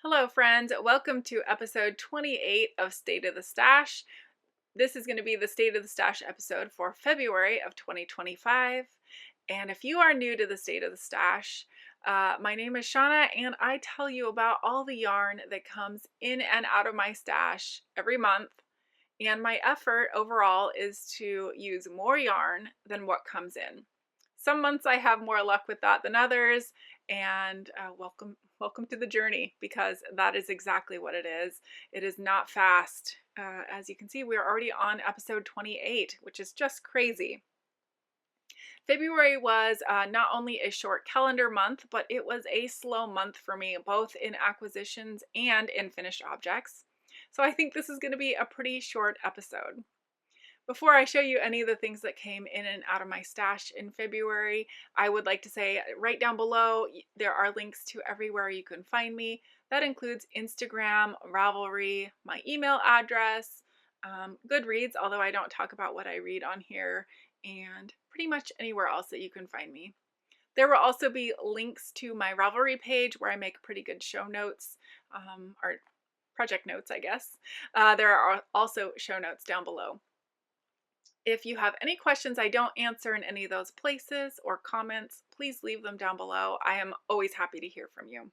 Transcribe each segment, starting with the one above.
Hello friends, welcome to episode 28 of State of the Stash. This is going to be the State of the Stash episode for February of 2025. And if you are new to the State of the Stash, my name is Shauna and I tell you about all the yarn that comes in and out of my stash every month. And my effort overall is to use more yarn than what comes in. Some months I have more luck with that than others, and welcome to the journey, because that is exactly what it is. It is not fast. As you can see, we're already on episode 28, which is just crazy. February was not only a short calendar month, but it was a slow month for me, both in acquisitions and in finished objects. So I think this is going to be a pretty short episode. Before I show you any of the things that came in and out of my stash in February, I would like to say right down below, there are links to everywhere you can find me. That includes Instagram, Ravelry, my email address, Goodreads, although I don't talk about what I read on here, and pretty much anywhere else that you can find me. There will also be links to my Ravelry page where I make pretty good show notes, or project notes, I guess. There are also show notes down below. If you have any questions I don't answer in any of those places or comments, please leave them down below. I am always happy to hear from you.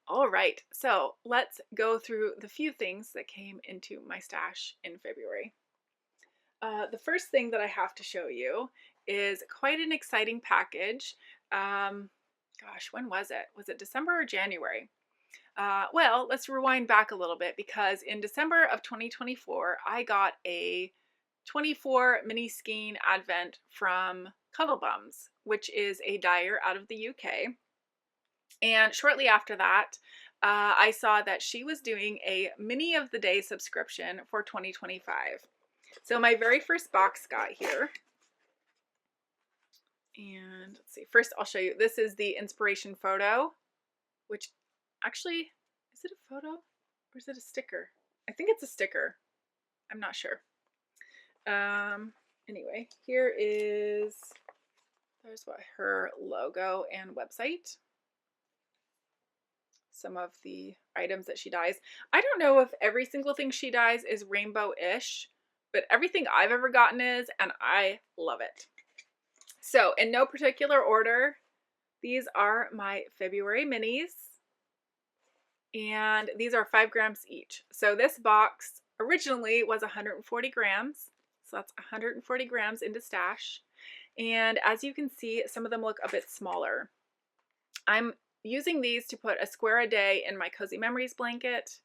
All right, so let's go through the few things that came into my stash in February. The first thing that I have to show you is quite an exciting package. Gosh, when was it? Was it December or January? Well, let's rewind back a little bit, because in December of 2024, I got a 24 mini skein advent from Cuddlebums, which is a dyer out of the UK. And shortly after that, I saw that she was doing a mini of the day subscription for 2025. So my very first box got here. And let's see, first I'll show you, this is the inspiration photo, which actually, is it a photo or is it a sticker? I think it's a sticker. I'm not sure. Anyway, there's what her logo and website. Some of the items that she dyes. I don't know if every single thing she dyes is rainbow-ish, but everything I've ever gotten is, and I love it. So in no particular order, these are my February minis, and these are 5 grams each. So this box originally was 140 grams. So that's 140 grams into stash. And as you can see, some of them look a bit smaller. I'm using these to put a square a day in my Cozy Memories blanket.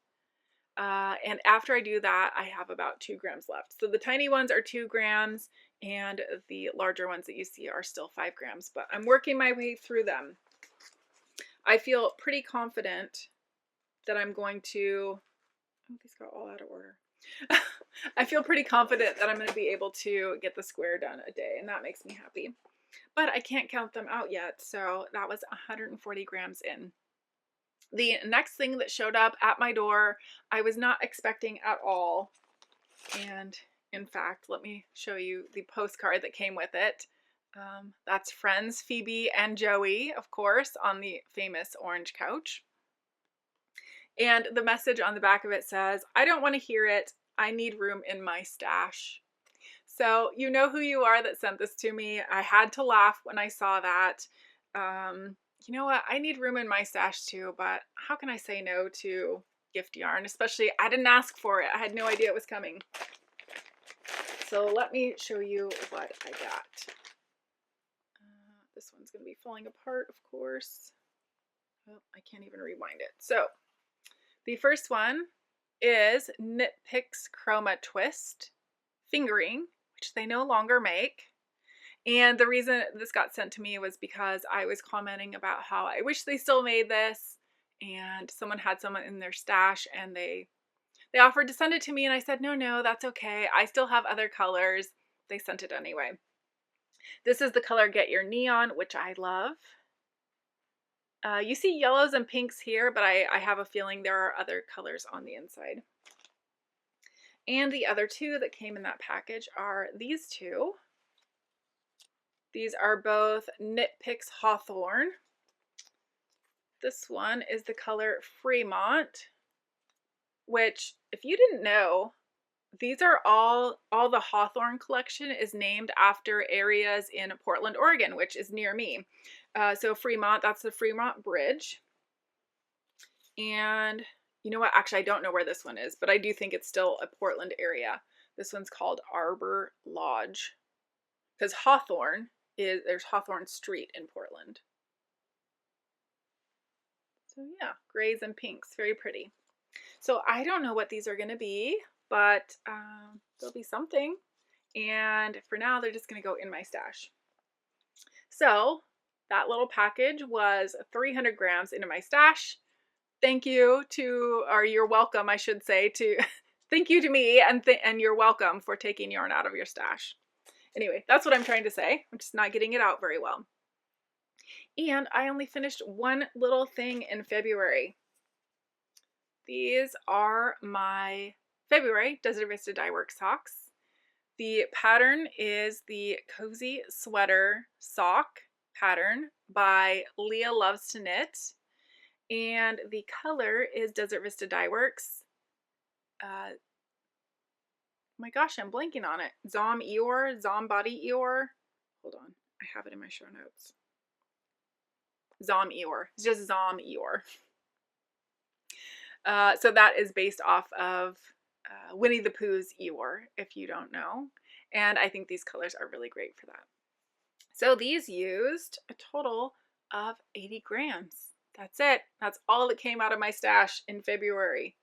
And after I do that, I have about 2 grams left. So the tiny ones are 2 grams and the larger ones that you see are still 5 grams, but I'm working my way through them. I feel pretty confident that I'm going to, oh, these got all out of order. I feel pretty confident that I'm going to be able to get the square done a day, and that makes me happy. But I can't count them out yet, so that was 140 grams in. The next thing that showed up at my door, I was not expecting at all. And in fact, let me show you the postcard that came with it. That's friends Phoebe and Joey, of course, on the famous orange couch. And the message on the back of it says, "I don't want to hear it. I need room in my stash." So you know who you are that sent this to me. I had to laugh when I saw that. You know what? I need room in my stash too, but how can I say no to gift yarn? Especially, I didn't ask for it. I had no idea it was coming. So let me show you what I got. This one's going to be falling apart, of course. Oh, I can't even rewind it. So the first one is Knit Picks Chroma Twist Fingering, which they no longer make. And the reason this got sent to me was because I was commenting about how I wish they still made this, and someone had someone in their stash and they offered to send it to me, and I said, no, that's okay. I still have other colors. They sent it anyway. This is the color Get Your Neon, which I love. You see yellows and pinks here, but I have a feeling there are other colors on the inside. And the other two that came in that package are these two. These are both Knit Picks Hawthorne. This one is the color Fremont, which, if you didn't know, these are all the Hawthorne collection is named after areas in Portland, Oregon, which is near me. So Fremont, that's the Fremont Bridge. And you know what? Actually, I don't know where this one is, but I do think it's still a Portland area. This one's called Arbor Lodge, because there's Hawthorne Street in Portland. So yeah, grays and pinks, very pretty. So I don't know what these are going to be, but there'll be something. And for now, they're just going to go in my stash. So that little package was 300 grams into my stash. Thank you to, or you're welcome, I should say, to thank you to me, and you're welcome for taking yarn out of your stash. Anyway, that's what I'm trying to say. I'm just not getting it out very well. And I only finished one little thing in February. These are my February Desert Vista Dyeworks socks. The pattern is the Cozy Sweater Sock pattern by Leah Loves to Knit. And the color is Desert Vista Dyeworks. My gosh, I'm blanking on it. Zom Eeyore, Zom Body Eeyore. Hold on, I have it in my show notes. Zom Eeyore. It's just Zom Eeyore. So that is based off of Winnie the Pooh's Eeyore, if you don't know. And I think these colors are really great for that. So these used a total of 80 grams. That's it. That's all that came out of my stash in February.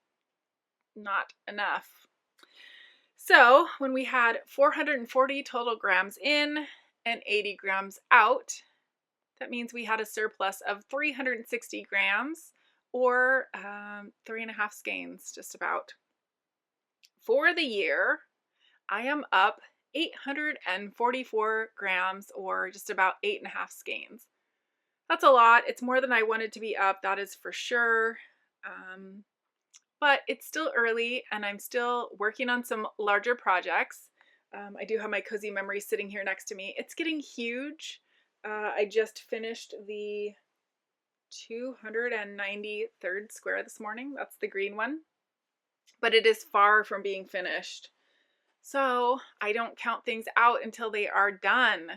Not enough. So when we had 440 total grams in and 80 grams out, that means we had a surplus of 360 grams or 3.5 skeins, just about. For the year, I am up 844 grams or just about 8.5 skeins. That's a lot. It's more than I wanted to be up, that is for sure. But it's still early and I'm still working on some larger projects. I do have my Cozy Memories sitting here next to me. It's getting huge. I just finished the 293rd square this morning. That's the green one. But it is far from being finished. So I don't count things out until they are done.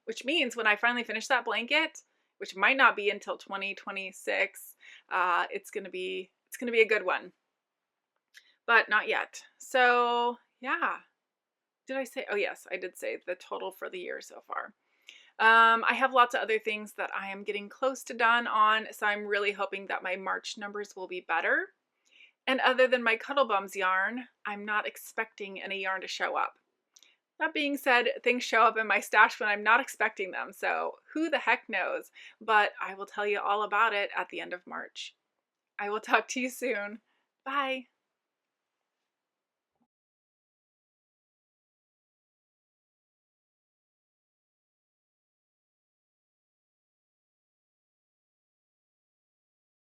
Which means when I finally finish that blanket, which might not be until 2026, it's gonna be a good one. But not yet. So yeah. Did I say? Oh yes, I did say the total for the year so far. I have lots of other things that I am getting close to done on, so I'm really hoping that my March numbers will be better. And other than my Cuddle Bums yarn, I'm not expecting any yarn to show up. That being said, things show up in my stash when I'm not expecting them, so who the heck knows? But I will tell you all about it at the end of March. I will talk to you soon. Bye.